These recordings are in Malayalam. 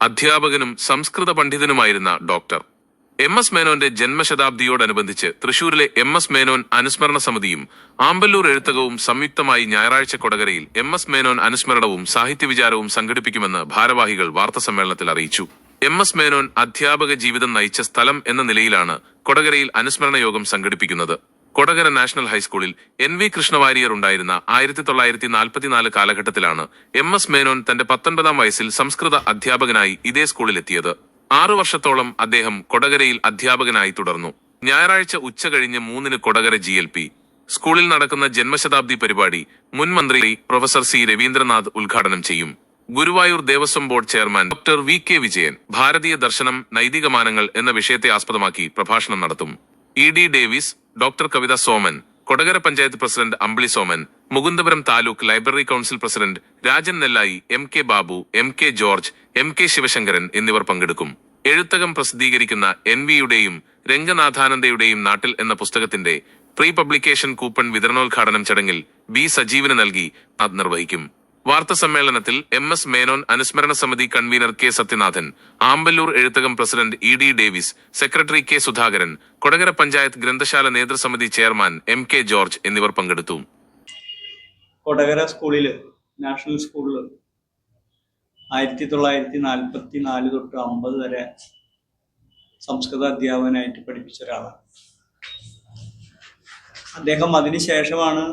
അധ്യാപകനും സംസ്കൃത പണ്ഡിതനുമായിരുന്ന ഡോക്ടർ എം എസ് മേനോന്റെ ജന്മശതാബ്ദിയോടനുബന്ധിച്ച് തൃശൂരിലെ എം എസ് മേനോൻ അനുസ്മരണ സമിതിയും ആമ്പല്ലൂർ എഴുത്തകവും സംയുക്തമായി ഞായറാഴ്ച കൊടകരയിൽ എം എസ് മേനോൻ അനുസ്മരണവും സാഹിത്യവിചാരവും സംഘടിപ്പിക്കുമെന്ന് ഭാരവാഹികൾ വാർത്താസമ്മേളനത്തിൽ അറിയിച്ചു. എം എസ് മേനോൻ അധ്യാപക ജീവിതം നയിച്ച സ്ഥലം എന്ന നിലയിലാണ് കൊടകരയിൽ അനുസ്മരണ യോഗം സംഘടിപ്പിക്കുന്നത്. കൊടകര നാഷണൽ ഹൈസ്കൂളിൽ എൻ വി കൃഷ്ണവാര്യർ ഉണ്ടായിരുന്ന 1944 കാലഘട്ടത്തിലാണ് എം എസ് മേനോൻ തന്റെ 19-ാം വയസ്സിൽ സംസ്കൃത അധ്യാപകനായി ഇതേ സ്കൂളിലെത്തിയത്. 6 വർഷത്തോളം അദ്ദേഹം കൊടകരയിൽ അധ്യാപകനായി തുടർന്നു. ഞായറാഴ്ച ഉച്ചകഴിഞ്ഞ് 3-ന് കൊടകര GLP സ്കൂളിൽ നടക്കുന്ന ജന്മശതാബ്ദി പരിപാടി മുൻ മന്ത്രി പ്രൊഫസർ സി രവീന്ദ്രനാഥ് ഉദ്ഘാടനം ചെയ്യും. Guruvayur Devaswom board chairman doctor VK Vijayan ഭാരതീയ ദർശനം നൈതികമാനങ്ങൾ എന്ന വിഷയത്തെ ആസ്പദമാക്കി പ്രഭാഷണം നടത്തും. ED Davis, doctor Kavitha Soman, Kodakara panchayat president Ambili Soman, Mukundapuram taluk library council president Rajan Nellayi, MK Babu, MK George, MK Sivasankaran എന്നിവർ പങ്കെടുക്കും. എഴുത്തകം പ്രസിദ്ധീകരിക്കുന്ന NV യുടെയും രംഗനാഥാനന്ദയുടെയും നാട്ടിൽ എന്ന പുസ്തകത്തിന്റെ പ്രീ പബ്ലിക്കേഷൻ കൂപ്പൺ വിതരണോദ്ഘാടനം ചടങ്ങിൽ B സജീവന് നൽകി അത് നിർവഹിക്കും. വാർത്താസമ്മേളനത്തിൽ എം എസ് മേനോൻ അനുസ്മരണ സമിതി convener K Sathyanathan, Amballur Ezhuthakam president ED Davis, secretary K Sudhakaran, Kodakara panchayat ഗ്രന്ഥശാല നേതൃസമിതി ചെയർമാൻ MK ജോർജ് എന്നിവർ പങ്കെടുത്തു. കൊടകര സ്കൂളില്, നാഷണൽ സ്കൂളിൽ 1944 തൊട്ട് 50 വരെ സംസ്കൃത അധ്യാപകനായിട്ട് പഠിപ്പിച്ച ഒരാളാണ് അദ്ദേഹം. അതിനുശേഷമാണ്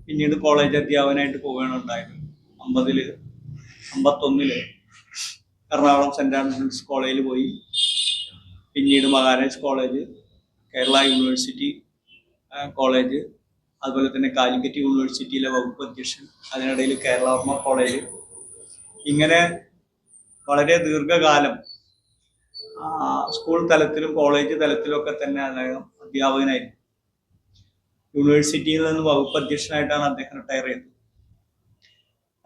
പിന്നീട് കോളേജ് അധ്യാപകനായിട്ട് പോവുകയാണ് ഉണ്ടായത്. 51 എറണാകുളം സെന്റ് ആൻഡ്രൂസ് കോളേജിൽ പോയി. പിന്നീട് Maharaj college, Kerala university college, അതുപോലെ തന്നെ കാലിക്കറ്റ് യൂണിവേഴ്സിറ്റിയിലെ വകുപ്പ് അധ്യക്ഷൻ, അതിനിടയിൽ കേരളവർമ്മ കോളേജ്. ഇങ്ങനെ വളരെ ദീർഘകാലം സ്കൂൾ തലത്തിലും കോളേജ് തലത്തിലും ഒക്കെ തന്നെ അദ്ദേഹം അധ്യാപകനായിരുന്നു. യൂണിവേഴ്സിറ്റിയിൽ നിന്ന് വകുപ്പ് അധ്യക്ഷനായിട്ടാണ് അദ്ദേഹം റിട്ടയർ ചെയ്തത്.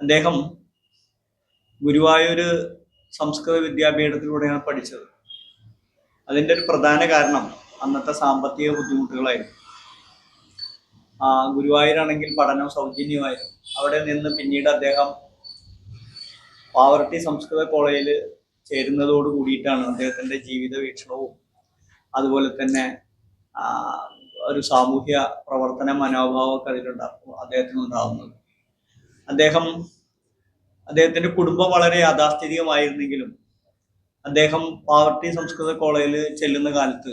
അദ്ദേഹം ഗുരുവായൂർ സംസ്കൃത വിദ്യാപീഠത്തിലൂടെയാണ് പഠിച്ചത്. അതിൻ്റെ ഒരു പ്രധാന കാരണം അന്നത്തെ സാമ്പത്തിക ബുദ്ധിമുട്ടുകളായിരുന്നു. ഗുരുവായൂരാണെങ്കിൽ പഠനം സൗജന്യമായിരുന്നു. അവിടെ നിന്ന് പിന്നീട് അദ്ദേഹം പാവർട്ടി സംസ്കൃത കോളേജിൽ ചേരുന്നതോട് കൂടിയിട്ടാണ് അദ്ദേഹത്തിൻ്റെ ജീവിത വീക്ഷണവും അതുപോലെ തന്നെ ഒരു സാമൂഹ്യ പ്രവർത്തന മനോഭാവമൊക്കെ അദ്ദേഹത്തിനുണ്ടാകുന്നത്. അദ്ദേഹത്തിന്റെ കുടുംബം വളരെ യാഥാസ്ഥിതികമായിരുന്നെങ്കിലും അദ്ദേഹം പാവർട്ടി സംസ്കൃത കോളേജിൽ ചെല്ലുന്ന കാലത്ത്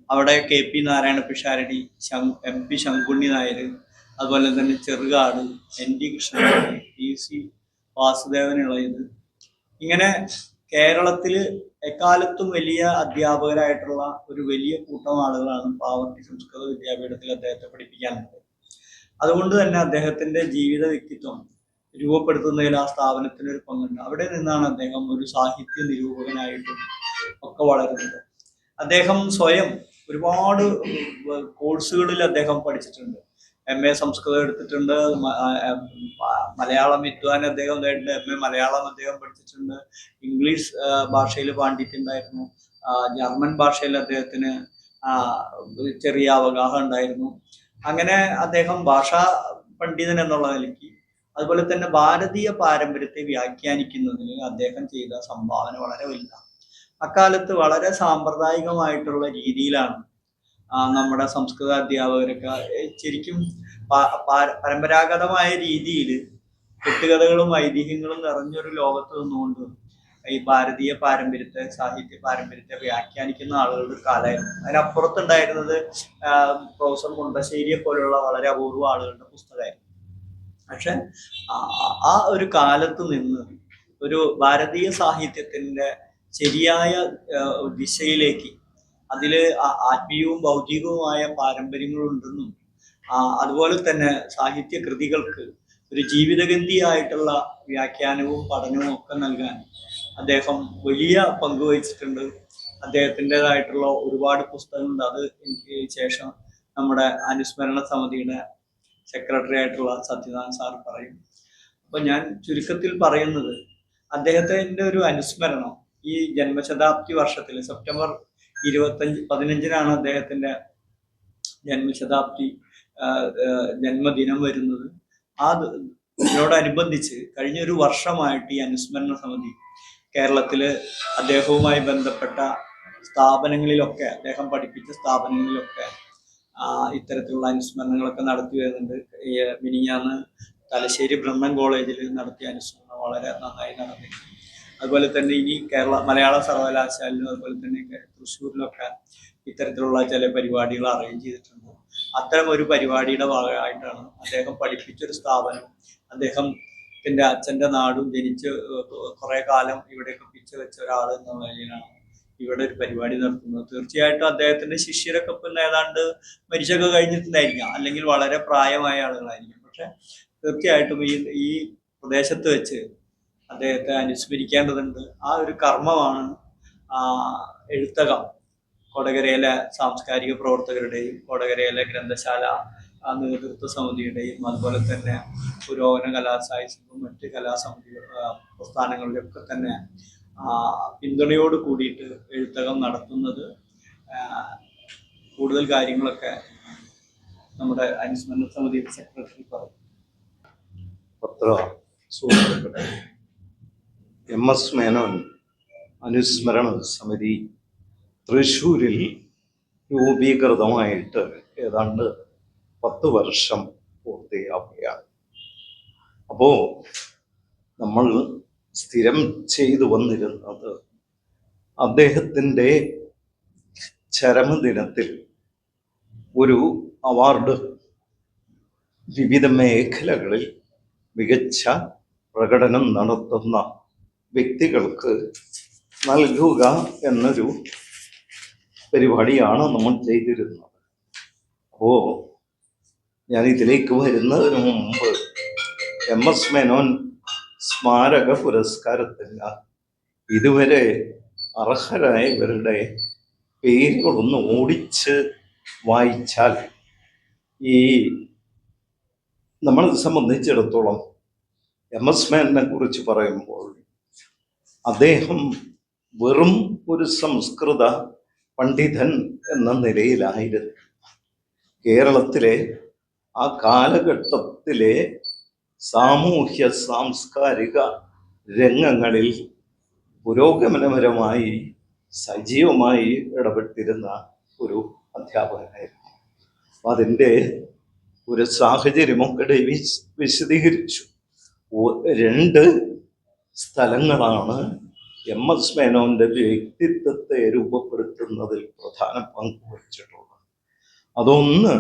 അവിടെ KP നാരായണ പിഷാരടി, MP ശങ്കുണ്ണി നായർ, അതുപോലെ തന്നെ ചെറുകാട്, ND കൃഷ്ണൻ, PC വാസുദേവൻ ഇളയത്, ഇങ്ങനെ കേരളത്തിൽ എക്കാലത്തും വലിയ അധ്യാപകരായിട്ടുള്ള ഒരു വലിയ കൂട്ടം ആളുകളാണ് പാവർട്ടി സംസ്കൃത വിദ്യാപീഠത്തിൽ അദ്ദേഹത്തെ പഠിപ്പിക്കാനുള്ളത്. അതുകൊണ്ട് തന്നെ അദ്ദേഹത്തിന്റെ ജീവിത വ്യക്തിത്വം രൂപപ്പെടുത്തുന്നതിൽ ആ സ്ഥാപനത്തിന് ഒരു പങ്കുണ്ട്. അവിടെ നിന്നാണ് അദ്ദേഹം ഒരു സാഹിത്യ നിരൂപകനായിട്ടും ഒക്കെ വളരുന്നത്. അദ്ദേഹം സ്വയം ഒരുപാട് കോഴ്സുകളിൽ അദ്ദേഹം പഠിച്ചിട്ടുണ്ട്. MA സംസ്കൃതം എടുത്തിട്ടുണ്ട്, മലയാളം വിദ്വാൻ അദ്ദേഹം നേരിട്ടുണ്ട്, MA മലയാളം അദ്ദേഹം പഠിച്ചിട്ടുണ്ട്, ഇംഗ്ലീഷ് ഭാഷയിൽ പാണ്ഡിത്യമുണ്ടായിരുന്നു, ജർമ്മൻ ഭാഷയിൽ അദ്ദേഹത്തിന് ചെറിയ അവഗാഹം ഉണ്ടായിരുന്നു. അങ്ങനെ അദ്ദേഹം ഭാഷാ പണ്ഡിതൻ എന്നുള്ള നിലയ്ക്ക്, അതുപോലെ തന്നെ ഭാരതീയ പാരമ്പര്യത്തെ വ്യാഖ്യാനിക്കുന്നതിന് അദ്ദേഹം ചെയ്ത സംഭാവന വളരെ വലുതാണ്. അക്കാലത്ത് വളരെ സാമ്പ്രദായികമായിട്ടുള്ള രീതിയിലാണ് നമ്മുടെ സംസ്കൃത അധ്യാപകരൊക്കെ ശരിക്കും പരമ്പരാഗതമായ രീതിയിൽ കെട്ടുകഥകളും ഐതിഹ്യങ്ങളും നിറഞ്ഞൊരു ലോകത്ത് നിന്നുകൊണ്ട് ഈ ഭാരതീയ പാരമ്പര്യത്തെ, സാഹിത്യ പാരമ്പര്യത്തെ വ്യാഖ്യാനിക്കുന്ന ആളുകളുടെ ഒരു കാലമായിരുന്നു. അതിനപ്പുറത്തുണ്ടായിരുന്നത് പ്രൊഫസർ മുണ്ടശ്ശേരിയെ പോലുള്ള വളരെ അപൂർവ ആളുകളുടെ പുസ്തകമായിരുന്നു. പക്ഷെ ആ ഒരു കാലത്ത് നിന്ന് ഒരു ഭാരതീയ സാഹിത്യത്തിന്റെ ശരിയായ ദിശയിലേക്ക്, അതിൽ ആത്മീയവും ഭൗതികവുമായ പാരമ്പര്യങ്ങളുണ്ടെന്നും അതുപോലെ തന്നെ സാഹിത്യ കൃതികൾക്ക് ഒരു ജീവിതഗന്ധിയായിട്ടുള്ള വ്യാഖ്യാനവും പഠനവും ഒക്കെ നൽകാൻ അദ്ദേഹം വലിയ പങ്ക് വഹിച്ചിട്ടുണ്ട്. അദ്ദേഹത്തിൻ്റെതായിട്ടുള്ള ഒരുപാട് പുസ്തകങ്ങളുണ്ട്. അത് എനിക്ക് ശേഷം നമ്മുടെ അനുസ്മരണ സമിതിയുടെ സെക്രട്ടറി ആയിട്ടുള്ള സത്യനാഥൻ സാർ പറയും. അപ്പൊ ഞാൻ ചുരുക്കത്തിൽ പറയുന്നത്, അദ്ദേഹത്തിന്റെ ഒരു അനുസ്മരണം ഈ ജന്മശതാബ്ദി വർഷത്തിൽ സെപ്റ്റംബർ 15-നാണ് അദ്ദേഹത്തിന്റെ ജന്മശതാബ്ദി ജന്മദിനം വരുന്നത്. ഇതിനോടനുബന്ധിച്ച് കഴിഞ്ഞൊരു വർഷമായിട്ട് ഈ അനുസ്മരണ സമിതി കേരളത്തിൽ അദ്ദേഹവുമായി ബന്ധപ്പെട്ട സ്ഥാപനങ്ങളിലൊക്കെ, അദ്ദേഹം പഠിപ്പിച്ച സ്ഥാപനങ്ങളിലൊക്കെ ഇത്തരത്തിലുള്ള അനുസ്മരണങ്ങളൊക്കെ നടത്തി വരുന്നുണ്ട്. മിനിഞ്ഞാന്ന് തലശ്ശേരി ബ്രഹ്മൻ കോളേജിൽ നടത്തിയ അനുസ്മരണം വളരെ നന്നായി നടന്നിട്ടുണ്ട്. അതുപോലെ തന്നെ ഇനി മലയാള സർവകലാശാലയിലും അതുപോലെ തന്നെ തൃശ്ശൂരിലൊക്കെ ഇത്തരത്തിലുള്ള ചില പരിപാടികൾ അറേഞ്ച് ചെയ്തിട്ടുണ്ട്. അത്തരം ഒരു പരിപാടിയുടെ ഭാഗമായിട്ടാണ് അദ്ദേഹം പഠിപ്പിച്ചൊരു സ്ഥാപനം, അദ്ദേഹത്തിന്റെ അച്ഛന്റെ നാടും ജനിച്ച് കുറെ കാലം ഇവിടെയൊക്കെ പിച്ച വെച്ച ഒരാൾ എന്നുള്ള നിലയിലാണ് ഇവിടെ ഒരു പരിപാടി നടത്തുന്നത്. തീർച്ചയായിട്ടും അദ്ദേഹത്തിന്റെ ശിഷ്യരൊക്കെ പിന്നെ ഏതാണ്ട് മരിച്ചൊക്കെ കഴിഞ്ഞിട്ടുണ്ടായിരിക്കാം, അല്ലെങ്കിൽ വളരെ പ്രായമായ ആളുകളായിരിക്കും. പക്ഷെ തീർച്ചയായിട്ടും ഈ പ്രദേശത്ത് വെച്ച് അദ്ദേഹത്തെ അനുസ്മരിക്കേണ്ടതുണ്ട്. ആ ഒരു കർമ്മമാണ് എഴുത്തകം കൊടകരയിലെ സാംസ്കാരിക പ്രവർത്തകരുടെയും കൊടകരയിലെ ഗ്രന്ഥശാല നേതൃത്വ സമിതിയുടെയും അതുപോലെ തന്നെ പുരോഗമന കലാസാഹിത്യവും മറ്റ് കലാസമിതി പ്രസ്ഥാനങ്ങളിലൊക്കെ തന്നെ പിന്തുണയോട് കൂടിയിട്ട് എഴുത്തകം നടത്തുന്നത്. കൂടുതൽ കാര്യങ്ങളൊക്കെ നമ്മുടെ അനുസ്മരണ സമിതി സെക്രട്ടറി പറയും. സുഹൃത്തുക്കളെ, MS മേനോൻ അനുസ്മരണ സമിതി തൃശ്ശൂരിൽ രൂപീകൃതമായിട്ട് ഏതാണ്ട് 10 വർഷം പൂർത്തിയാവുകയാണ്. അപ്പോൾ നമ്മൾ സ്ഥിരം ചെയ്തു വന്നിരുന്നത് അദ്ദേഹത്തിൻ്റെ ചരമദിനത്തിൽ ഒരു അവാർഡ് വിവിധ മേഖലകളിൽ മികച്ച പ്രകടനം നടത്തുന്ന വ്യക്തികൾക്ക് നൽകുക എന്നൊരു പരിപാടിയാണ് നമ്മൾ ചെയ്തിരുന്നത്. അപ്പോൾ ഞാൻ ഇതിലേക്ക് വരുന്നതിന് മുമ്പ് MS മേനോൻ സ്മാരക പുരസ്കാരത്തിന് ഇതുവരെ അർഹരായവരുടെ പേരുകളൊന്ന് ഓടിച്ച് വായിച്ചാൽ ഈ നമ്മളെ സംബന്ധിച്ചിടത്തോളം MS മേനോനെ കുറിച്ച് പറയുമ്പോൾ അദ്ദേഹം വെറും ഒരു സംസ്കൃത പണ്ഡിതൻ എന്ന നിലയിലായിരുന്നു. കേരളത്തിലെ ആ കാലഘട്ടത്തിലെ സാമൂഹ്യ സാംസ്കാരിക രംഗങ്ങളിൽ പുരോഗമനപരമായി സജീവമായി ഇടപെട്ടിരുന്ന ഒരു അധ്യാപകനായിരുന്നു. അതിൻ്റെ ഒരു സാഹചര്യമൊക്കെ വിശദീകരിച്ചു. 2 സ്ഥലങ്ങളാണ് MS മേനോന്റെ വ്യക്തിത്വത്തെ രൂപപ്പെടുത്തുന്നതിൽ പ്രധാന പങ്ക് വഹിച്ചിട്ടുള്ളത്. അതൊന്ന്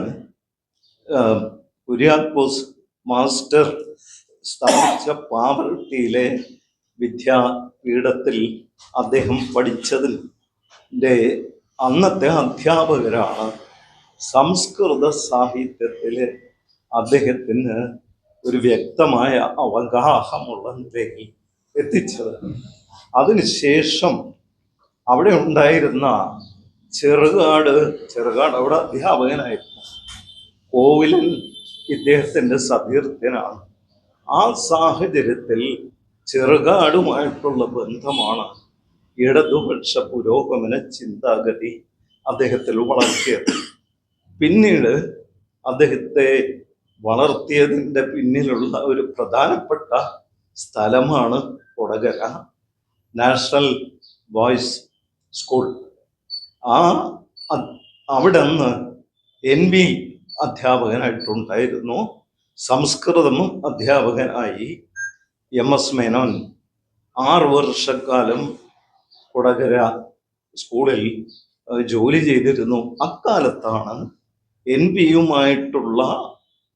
കുര്യാക്കോസ് മാസ്റ്റർ സ്ഥാപിച്ച പാവറട്ടിയിലെ വിദ്യാപീഠത്തിൽ അദ്ദേഹം പഠിച്ചതിൻ്റെ അന്നത്തെ അധ്യാപകരാണ് സംസ്കൃത സാഹിത്യത്തിൽ അദ്ദേഹത്തിന് ഒരു വ്യക്തമായ അവഗാഹമുള്ള നിലയിൽ എത്തിച്ചത്. അതിനുശേഷം അവിടെ ഉണ്ടായിരുന്ന ചെറുകാട് അവിടെ അധ്യാപകനായിരുന്നു. കോവിലൻ ഇദ്ദേഹത്തിൻ്റെ സതീർത്ഥ്യനാണ്. ആ സാഹചര്യത്തിൽ ചെറുകാടുമായിട്ടുള്ള ബന്ധമാണ് ഇടതുപക്ഷ പുരോഗമന ചിന്താഗതി അദ്ദേഹത്തിൽ വളർത്തിയത്. പിന്നീട് അദ്ദേഹത്തെ വളർത്തിയതിൻ്റെ പിന്നിലുള്ള ഒരു പ്രധാനപ്പെട്ട സ്ഥലമാണ് കൊടകര നാഷണൽ ബോയ്സ് സ്കൂൾ. അവിടെ നിന്ന് NV അധ്യാപകനായിട്ടുണ്ടായിരുന്നു. സംസ്കൃതം അധ്യാപകനായി MS മേനോൻ 6 വർഷക്കാലം കൊടകര സ്കൂളിൽ ജോലി ചെയ്തിരുന്നു. അക്കാലത്താണ് NVയുമായിട്ടുള്ള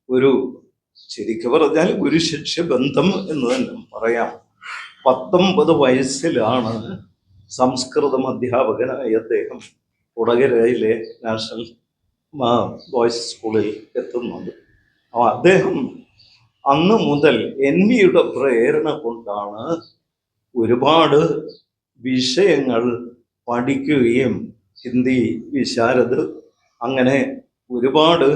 ഒരു, ശരിക്കും പറഞ്ഞാൽ ഗുരുശിഷ്യ ബന്ധം എന്ന് തന്നെ പറയാം. 19 വയസ്സിലാണ് സംസ്കൃതം അധ്യാപകനായി അദ്ദേഹം കൊടകരയിലെ നാഷണൽ ബോയ്സ് സ്കൂളിൽ എത്തുന്നത്. അദ്ദേഹം അന്ന് മുതൽ NVയുടെ പ്രേരണ കൊണ്ടാണ് ഒരുപാട് വിഷയങ്ങൾ പഠിക്കുകയും ഹിന്ദി വിശാരദ് അങ്ങനെ ഒരുപാട്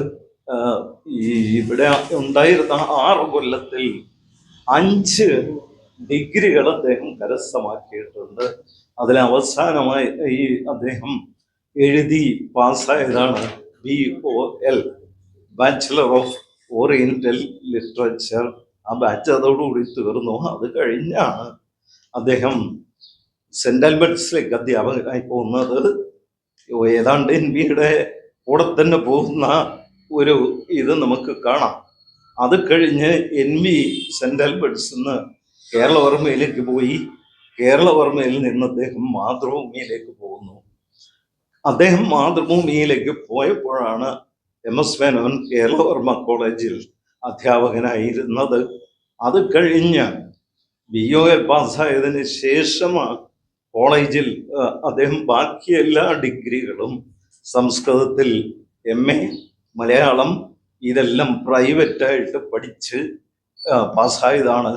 ഇവിടെ ഉണ്ടായിരുന്ന 6 കൊല്ലത്തിൽ 5 ഡിഗ്രികൾ അദ്ദേഹം കരസ്ഥമാക്കിയിട്ടുണ്ട്. അതിലവസാനമായി അദ്ദേഹം എഴുതി പാസ്സായതാണ് BOL, bachelor of oriental literature. ആ ബാച്ച് അതോടുകൂടി തീർന്നു. അത് കഴിഞ്ഞാണ് അദ്ദേഹം സെന്റ് ആൽബർട്ട്സിലേക്ക് അധ്യാപകനായി പോകുന്നത് ഏതാണ്ട് NBയുടെ കൂടെ തന്നെ പോകുന്ന ഒരു ഇത് നമുക്ക് കാണാം. അത് കഴിഞ്ഞ് NB സെന്റ് ആൽബർട്ട്സ് നിന്ന് കേരളവർമ്മയിലേക്ക് പോയി. കേരളവർമ്മയിൽ നിന്ന് അദ്ദേഹം മാതൃഭൂമിയിലേക്ക് പോകുന്നു. അദ്ദേഹം മാതൃഭൂമിയിലേക്ക് പോയപ്പോഴാണ് MS മേനോൻ കേരളവർമ്മ കോളേജിൽ അധ്യാപകനായിരുന്നത്. അത് കഴിഞ്ഞ് BOL പാസ്സായതിന് ശേഷമാണ് കോളേജിൽ അദ്ദേഹം ബാക്കി എല്ലാ ഡിഗ്രികളും സംസ്കൃതത്തിൽ MA, മലയാളം ഇതെല്ലാം പ്രൈവറ്റായിട്ട് പഠിച്ച് പാസ്സായതാണ്.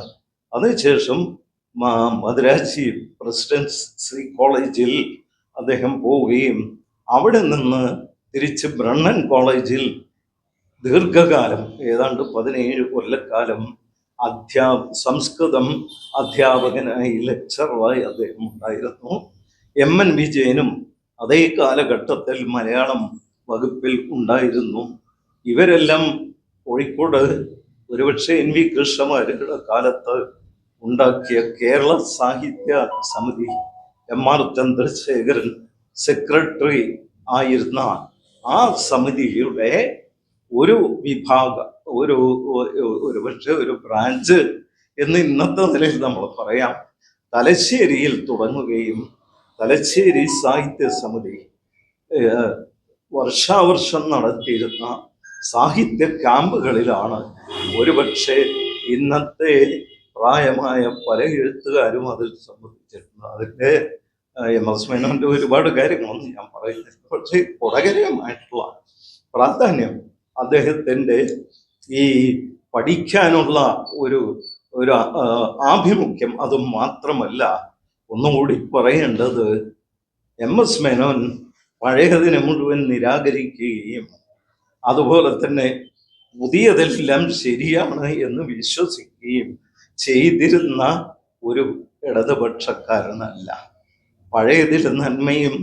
അതിനുശേഷം മദ്രാശി പ്രസിഡൻസി കോളേജിൽ അദ്ദേഹം പോവുകയും അവിടെ നിന്ന് തിരിച്ച് ബ്രണ്ണൻ കോളേജിൽ ദീർഘകാലം ഏതാണ്ട് 17 കൊല്ലക്കാലം സംസ്കൃതം അധ്യാപകനായി ലെക്ചറായി അദ്ദേഹം ഉണ്ടായിരുന്നു. MN വിജയനും അതേ കാലഘട്ടത്തിൽ മലയാളം വകുപ്പിൽ ഉണ്ടായിരുന്നു. ഇവരെല്ലാം കോഴിക്കോട് ഒരുപക്ഷെ NV കൃഷ്ണമാരുടെ കാലത്ത് ഉണ്ടാക്കിയ കേരള സാഹിത്യ സമിതി, MR ചന്ദ്രശേഖരൻ സെക്രട്ടറി ആയിരുന്ന ആ സമിതിയുടെ ഒരു വിഭാഗം, ഒരുപക്ഷെ ഒരു ബ്രാഞ്ച് എന്ന് ഇന്നത്തെ നിലയിൽ നമ്മൾ പറയാം, തലശ്ശേരിയിൽ തുടങ്ങുകയും തലശ്ശേരി സാഹിത്യ സമിതി വർഷാവർഷം നടത്തിയിരുന്ന സാഹിത്യ ക്യാമ്പുകളിലാണ് ഒരുപക്ഷെ ഇന്നത്തെ പ്രായമായ പല എഴുത്തുകാരും അതിൽ സംബന്ധിച്ചിട്ടുണ്ട്. അതിൻ്റെ MS മേനോന്റെ ഒരുപാട് കാര്യങ്ങളൊന്നും ഞാൻ പറയുന്നില്ല. പക്ഷേ കൊടകരമായിട്ടുള്ള പ്രാധാന്യം അദ്ദേഹത്തിൻ്റെ ഈ പഠിക്കാനുള്ള ഒരു ആഭിമുഖ്യം, അത് മാത്രമല്ല, ഒന്നുകൂടി പറയേണ്ടത് MS മേനോൻ പഴയതിനെ മുഴുവൻ നിരാകരിക്കുകയും അതുപോലെ തന്നെ പുതിയതെല്ലാം ശരിയാണ് എന്ന് വിശ്വസിക്കുകയും ചെയ്തിരുന്ന ഒരു ഇടതുപക്ഷക്കാരനല്ല. പഴയതിലെ നന്മയും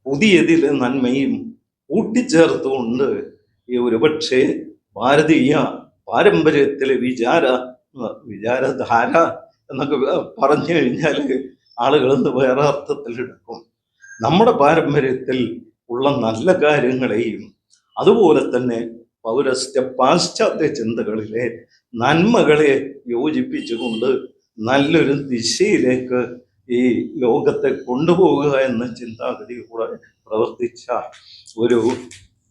പുതിയതിലെ നന്മയും കൂട്ടിച്ചേർത്തുകൊണ്ട് ഈ ഒരുപക്ഷെ ഭാരതീയ പാരമ്പര്യത്തിലെ വിചാരധാര എന്നൊക്കെ പറഞ്ഞു കഴിഞ്ഞാൽ ആളുകളെന്ന് വേറെ അർത്ഥത്തിലെടുക്കും. നമ്മുടെ പാരമ്പര്യത്തിൽ ഉള്ള നല്ല കാര്യങ്ങളെയും അതുപോലെ തന്നെ പാശ്ചാത്യ ചിന്തകളിലെ നന്മകളെ യോജിപ്പിച്ചുകൊണ്ട് നല്ലൊരു ദിശയിലേക്ക് ഈ ലോകത്തെ കൊണ്ടുപോകുക എന്ന ചിന്താഗതിയോടെ പ്രവർത്തിച്ച ഒരു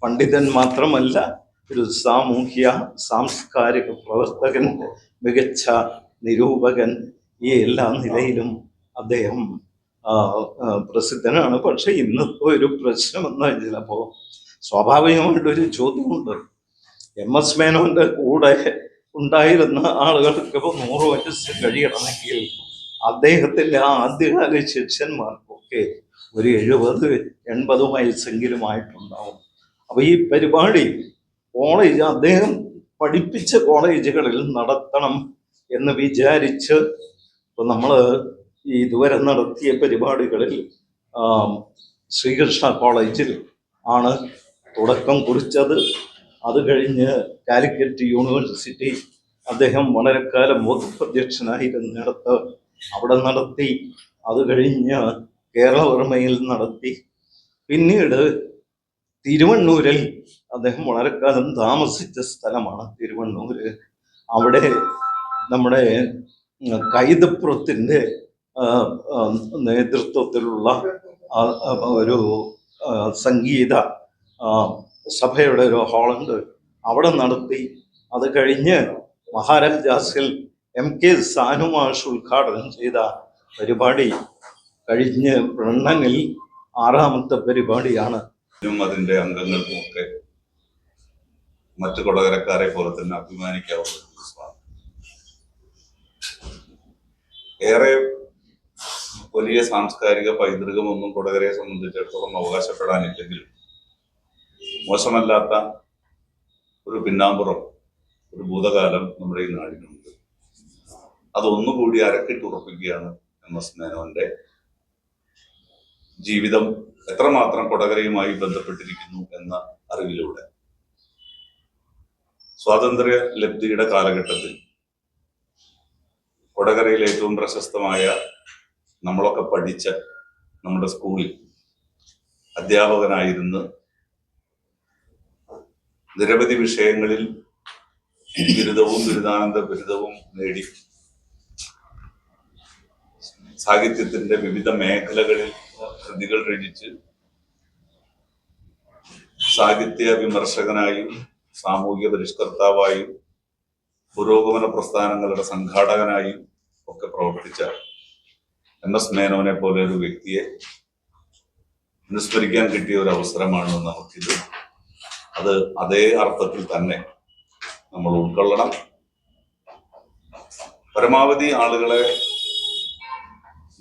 പണ്ഡിതൻ മാത്രമല്ല, ഒരു സാമൂഹ്യ സാംസ്കാരിക പ്രവർത്തകൻ, മികച്ച നിരൂപകൻ, ഈ എല്ലാ നിലയിലും അദ്ദേഹം പ്രസിദ്ധനാണ്. പക്ഷെ ഇന്നത്തെ ഒരു പ്രശ്നം എന്ന് ചിലപ്പോൾ സ്വാഭാവികമായിട്ടൊരു ചോദ്യമുണ്ട്. MS മേനോന്റെ കൂടെ ഉണ്ടായിരുന്ന ആളുകൾക്ക് ഇപ്പോൾ 100 വയസ്സ് കഴിയണമെങ്കിൽ അദ്ദേഹത്തിൻ്റെ ആദ്യകാല ശിഷ്യന്മാർക്കൊക്കെ ഒരു 70-80 വയസ്സെങ്കിലും ആയിട്ടുണ്ടാവും. അപ്പൊ ഈ പരിപാടി അദ്ദേഹം പഠിപ്പിച്ച കോളേജുകളിൽ നടത്തണം എന്ന് വിചാരിച്ച് ഇപ്പൊ നമ്മൾ ഇതുവരെ നടത്തിയ പരിപാടികളിൽ ശ്രീകൃഷ്ണ കോളേജിൽ ആണ് തുടക്കം കുറിച്ചത്. അത് കഴിഞ്ഞ് കാലിക്കറ്റ് യൂണിവേഴ്സിറ്റി അദ്ദേഹം വളരെ കാലം വകുപ്പ് അധ്യക്ഷനായിരുന്നിടത്ത് അവിടെ നടത്തി. അത് കഴിഞ്ഞ് കേരളവർമ്മയിൽ നടത്തി. പിന്നീട് തിരുവണ്ണൂരിൽ അദ്ദേഹം വളരെ കാലം താമസിച്ച സ്ഥലമാണ് തിരുവണ്ണൂര്. അവിടെ നമ്മുടെ കൈതപ്പുറത്തിൻ്റെ നേതൃത്വത്തിലുള്ള ഒരു സംഗീത സഭയുടെ ഒരു ഹാളുണ്ട്, അവിടെ നടത്തി. അത് കഴിഞ്ഞ് മഹാരാജാസിൽ MK സാനുമാഷ് ഉദ്ഘാടനം ചെയ്ത പരിപാടി കഴിഞ്ഞ് ബ്രണ്ണനിൽ 6ാമത്തെ പരിപാടിയാണ്. അതിൻ്റെ അംഗങ്ങൾക്കുമൊക്കെ മറ്റു കൊടകരക്കാരെ പോലെ തന്നെ അഭിമാനിക്കാവുന്ന ദിവസമാണ്. ഏറെ വലിയ സാംസ്കാരിക പൈതൃകമൊന്നും കൊടകരയെ സംബന്ധിച്ചിടത്തോളം അവകാശപ്പെടാനില്ലെങ്കിലും മോശമല്ലാത്ത ഒരു പിന്നാമ്പുറം, ഒരു ഭൂതകാലം നമ്മുടെ ഈ നാടിനുണ്ട്. അതൊന്നുകൂടി അരക്കിട്ടുറപ്പിക്കുകയാണ് MS മേനോന്റെ ജീവിതം എത്രമാത്രം കൊടകരയുമായി ബന്ധപ്പെട്ടിരിക്കുന്നു എന്ന അറിവിലൂടെ. സ്വാതന്ത്ര്യ ലബ്ധിയുടെ കാലഘട്ടത്തിൽ കൊടകരയിലെ ഏറ്റവും പ്രശസ്തമായ നമ്മളൊക്കെ പഠിച്ച നമ്മുടെ സ്കൂളിൽ അധ്യാപകനായിരുന്ന് നിരവധി വിഷയങ്ങളിൽ ബിരുദവും ബിരുദാനന്ദ ബിരുദവും നേടി സാഹിത്യത്തിന്റെ വിവിധ മേഖലകളിൽ കൃതികൾ രചിച്ച് സാഹിത്യ വിമർശകനായും സാമൂഹ്യ പരിഷ്കർത്താവായും പുരോഗമന പ്രസ്ഥാനങ്ങളുടെ സംഘാടകനായും ഒക്കെ പ്രവർത്തിച്ച MS മേനോനെ പോലെ ഒരു വ്യക്തിയെ അനുസ്മരിക്കാൻ കിട്ടിയ ഒരു അവസരമാണ് നമുക്കിത്. അത് അതേ അർത്ഥത്തിൽ തന്നെ നമ്മൾ ഉൾക്കൊള്ളണം. പരമാവധി ആളുകളെ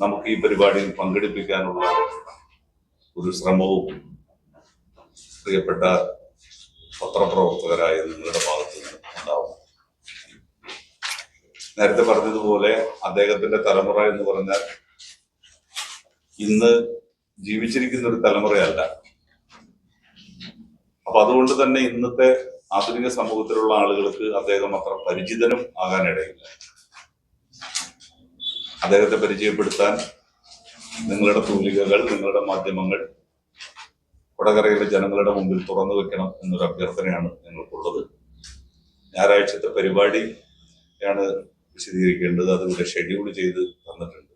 നമുക്ക് ഈ പരിപാടിയിൽ പങ്കെടുപ്പിക്കാനുള്ള ഒരു ശ്രമവും പ്രിയപ്പെട്ട പത്രപ്രവർത്തകരായ നിങ്ങളുടെ ഭാഗത്തു നിന്ന് ഉണ്ടാവും. നേരത്തെ പറഞ്ഞതുപോലെ അദ്ദേഹത്തിന്റെ തലമുറ എന്ന് പറഞ്ഞാൽ ഇന്ന് ജീവിച്ചിരിക്കുന്ന ഒരു തലമുറയല്ല. അപ്പൊ അതുകൊണ്ട് തന്നെ ഇന്നത്തെ ആധുനിക സമൂഹത്തിലുള്ള ആളുകൾക്ക് അദ്ദേഹം അത്ര പരിചിതനും ആകാനിടയില്ല. അദ്ദേഹത്തെ പരിചയപ്പെടുത്താൻ നിങ്ങളുടെ തൂലികകൾ, നിങ്ങളുടെ മാധ്യമങ്ങൾ കൊടകരയിലെ ജനങ്ങളുടെ മുമ്പിൽ തുറന്നു വെക്കണം എന്നൊരു അഭ്യർത്ഥനയാണ് ഞങ്ങൾക്കുള്ളത്. ഞായറാഴ്ചത്തെ പരിപാടിയാണ് വിശദീകരിക്കേണ്ടത്. അതിവിടെ ഷെഡ്യൂൾ ചെയ്ത് തന്നിട്ടുണ്ട്.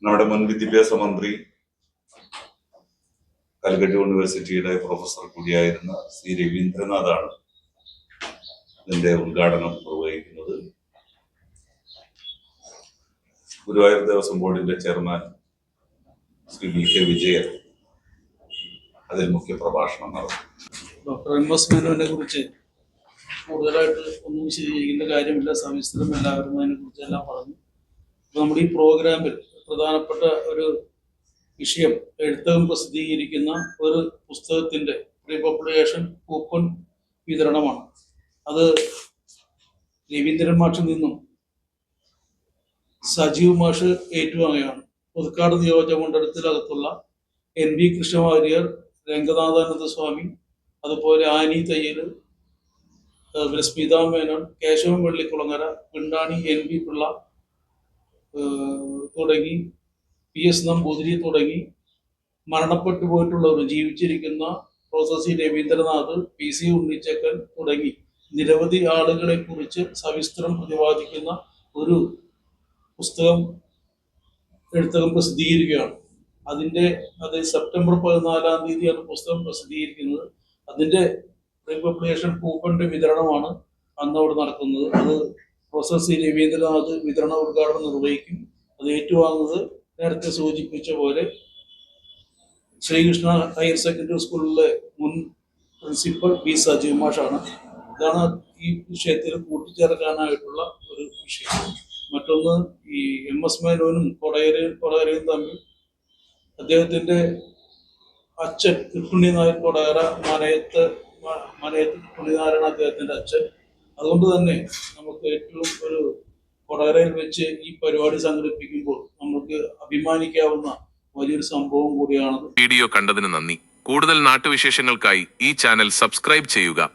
നമ്മുടെ മുൻ വിദ്യാഭ്യാസ മന്ത്രി, കാലിക്കറ്റ് യൂണിവേഴ്സിറ്റിയുടെ പ്രൊഫസർ കൂടിയായിരുന്ന C. രവീന്ദ്രനാഥാണ് ഇതിന്റെ ഉദ്ഘാടനം നിർവഹിക്കുന്നത്. ഗുരുവായൂർ ദേവസ്വം ബോർഡിന്റെ ചെയർമാൻ ശ്രീ VK വിജയൻ അതിൽ മുഖ്യ പ്രഭാഷണം നടത്തും. ഡോക്ടർ MS മേനോനെ കുറിച്ച് കൂടുതലായിട്ട് ഒന്നും വിശദീകരിക്കേണ്ട കാര്യമില്ല. സവിസ്തരം എല്ലാവരും അതിനെക്കുറിച്ച് എല്ലാം പറഞ്ഞു. അപ്പോൾ നമ്മുടെ ഈ പ്രോഗ്രാമിൽ പ്രധാനപ്പെട്ട ഒരു വിഷയം എഴുത്തകം പ്രസിദ്ധീകരിക്കുന്ന ഒരു പുസ്തകത്തിന്റെ പ്രീ പബ്ലിക്കേഷൻ കൂപ്പൺ വിതരണമാണ്. അത് രവീന്ദ്രൻ മാഷിൽ നിന്നും സജീവ് മാഷ് ഏറ്റുവാങ്ങുകയാണ്. പുതുക്കാട് നിയോജക മണ്ഡലത്തിനകത്തുള്ള NV കൃഷ്ണവാര്യർ, രംഗനാഥാനന്ദ സ്വാമി, അതുപോലെ ആനി തയ്യൽ, സ്മിത മേനോൻ, കേശവൻ വെള്ളിക്കുളങ്ങര, പിണ്ടാണി NV പിള്ള തുടങ്ങി PS നമ്പൂതിരി തുടങ്ങി മരണപ്പെട്ടു പോയിട്ടുള്ളവർ, ജീവിച്ചിരിക്കുന്ന പ്രൊഫസർ C. രവീന്ദ്രനാഥ്, PC ഉണ്ണിച്ചക്കൻ തുടങ്ങി നിരവധി ആളുകളെ കുറിച്ച് സവിസ്തരം പ്രതിപാദിക്കുന്ന ഒരു പുസ്തകം എഴുത്തകം പ്രസിദ്ധീകരിക്കുകയാണ്. അത് സെപ്റ്റംബർ 14-ാം തീയതിയാണ് പുസ്തകം പ്രസിദ്ധീകരിക്കുന്നത്. അതിന്റെ പ്രീ പബ്ലിക്കേഷൻ കൂപ്പണിന്റെ വിതരണമാണ് അന്ന് അവിടെ നടക്കുന്നത്. അത് പ്രൊഫസർ C. രവീന്ദ്രനാഥ് വിതരണ ഉദ്ഘാടനം നിർവഹിക്കും. അത് ഏറ്റുവാങ്ങുന്നത് നേരത്തെ സൂചിപ്പിച്ച പോലെ ശ്രീകൃഷ്ണ ഹയർ സെക്കൻഡറി സ്കൂളിലെ മുൻ പ്രിൻസിപ്പൽ B. സജീവ് മാഷാണ്. ഇതാണ് ഈ വിഷയത്തിൽ കൂട്ടിച്ചേർക്കാനായിട്ടുള്ള ഒരു വിഷയം. മറ്റൊന്ന്, ഈ MS മേനോനും കൊടകരയും തമ്മിൽ അദ്ദേഹത്തിന്റെ അച്ഛൻ കിട്ടുണ്ണി നായർ കൊടകര, മനയത്ത് കിട്ടുണ്ണി നായരാണ് അദ്ദേഹത്തിന്റെ അച്ഛൻ. അതുകൊണ്ട് തന്നെ നമുക്ക് ഏറ്റവും ഒരു കൊടകരയിൽ വെച്ച് ഈ പരിപാടി സംഘടിപ്പിക്കുമ്പോൾ നമുക്ക് അഭിമാനിക്കാവുന്ന വലിയൊരു സംഭവം കൂടിയാണ്. വീഡിയോ കണ്ടതിന് നന്ദി. കൂടുതൽ നാട്ടുവിശേഷങ്ങൾക്കായി ഈ ചാനൽ സബ്സ്ക്രൈബ് ചെയ്യുക.